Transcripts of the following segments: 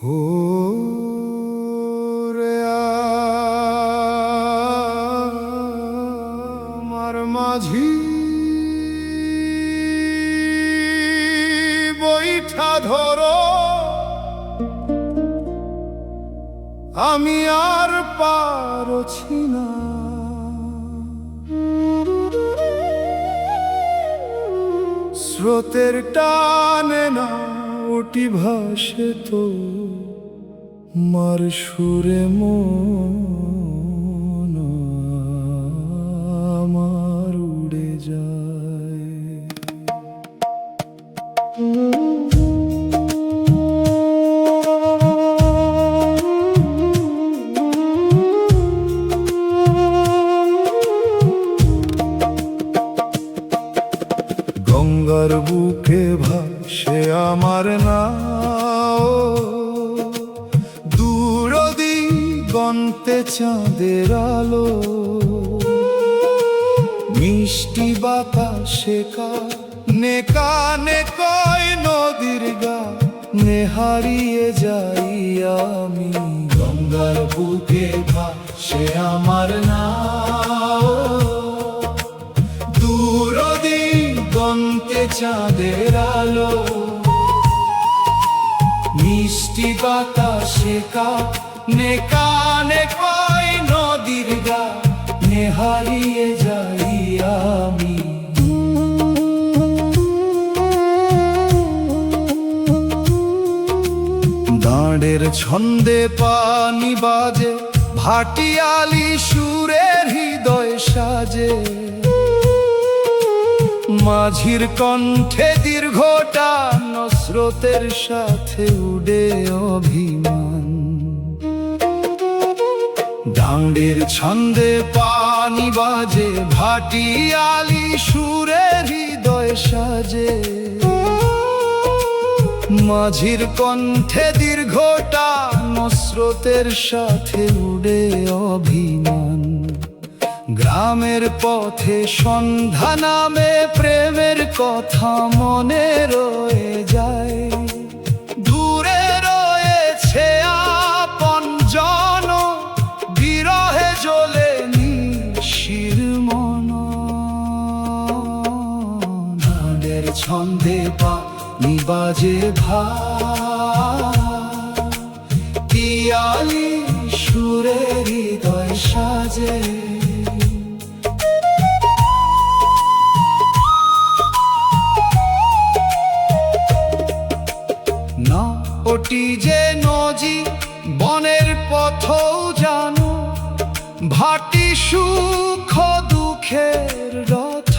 ও রে আমার মাঝি বৈঠা ধরো, আমি আর পারছি না। স্রোতের টানে না উটি ভাসে তো মার সুরে মন আমার উড়ে যায়। গঙ্গার বুকে ভাসে আমার নাও, দূর দিগন্তে চাঁদের আলো। মিষ্টি বাতাসে কানে কানে কয় নদীর গানে হারিয়ে যাই আমি। গঙ্গার বুকে ভাসে আমার নাও, দূর দিগন্তে চাঁদের আলো। মিষ্টি বাতাসে কানে কানে কয় নদীর গানে হারিয়ে যাই আমি। দাঁড়ের ছন্দে পানি বাজে, ভাটিয়ালি সুরের হৃদয় সাজে। মাঝির কণ্ঠে দীর্ঘটান, স্রোতের সাথে উড়ে অভিমান। দাঁড়ের ছন্দে পানি বাজে, ভাটিয়ালি সুরের হৃদয় সাজে। মাঝির কণ্ঠে দীর্ঘটান, স্রোতের সাথে উড়ে অভিমান। গ্রামের পথে সন্ধ্যা নামে প্রেমের কথা মনে রয়ে যায়। দূরে রয়েছে আপনজন, বিরহে জ্বলে নিশির মন। গানের ছন্দে পানি বাজে ভাটিয়ালি সুরে হৃদয় সাজে। না ওটি যে নজি বনের পথও জানো, ভাটি সুখ দুঃখের রথ।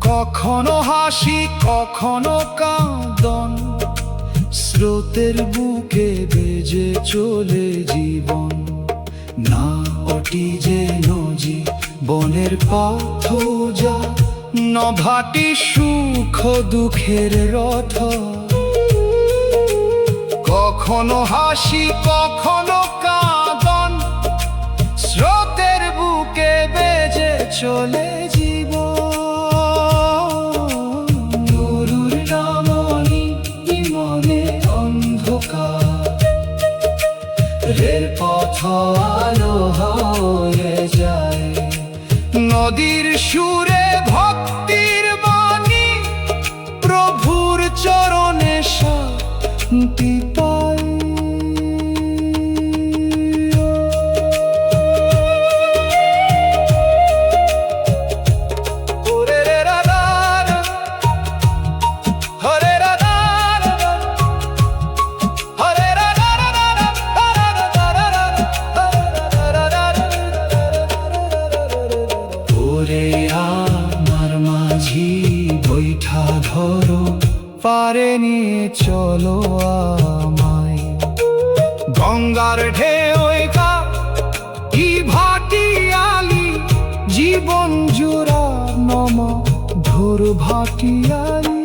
কখনো হাসি কখনো কাঁদন, স্রোতের বুকে বেজে চলে জীবন। না ওটি যে নজি বনের পথও জানো, ভাটি সুখ দুঃখের রথ। কখনো হাসি কখনো কাঁদন, স্রোতের বুকে বেজে চলে জীবন। গুরুর নামনি মনে অন্ধকার, রেল পথ আলো হয়ে যায়। নদীর সুরে ভক্তির বাণী, প্রভুর চরণে শান্তি পাই। ওরে আমার মাঝি বৈঠা ধরো, পারে নিয়ে চলো আমায়। গঙ্গার ঢেউয়ে কি ভাটিয়ালি, জীবন জোড়া নম ধরো ভাটিয়ালি।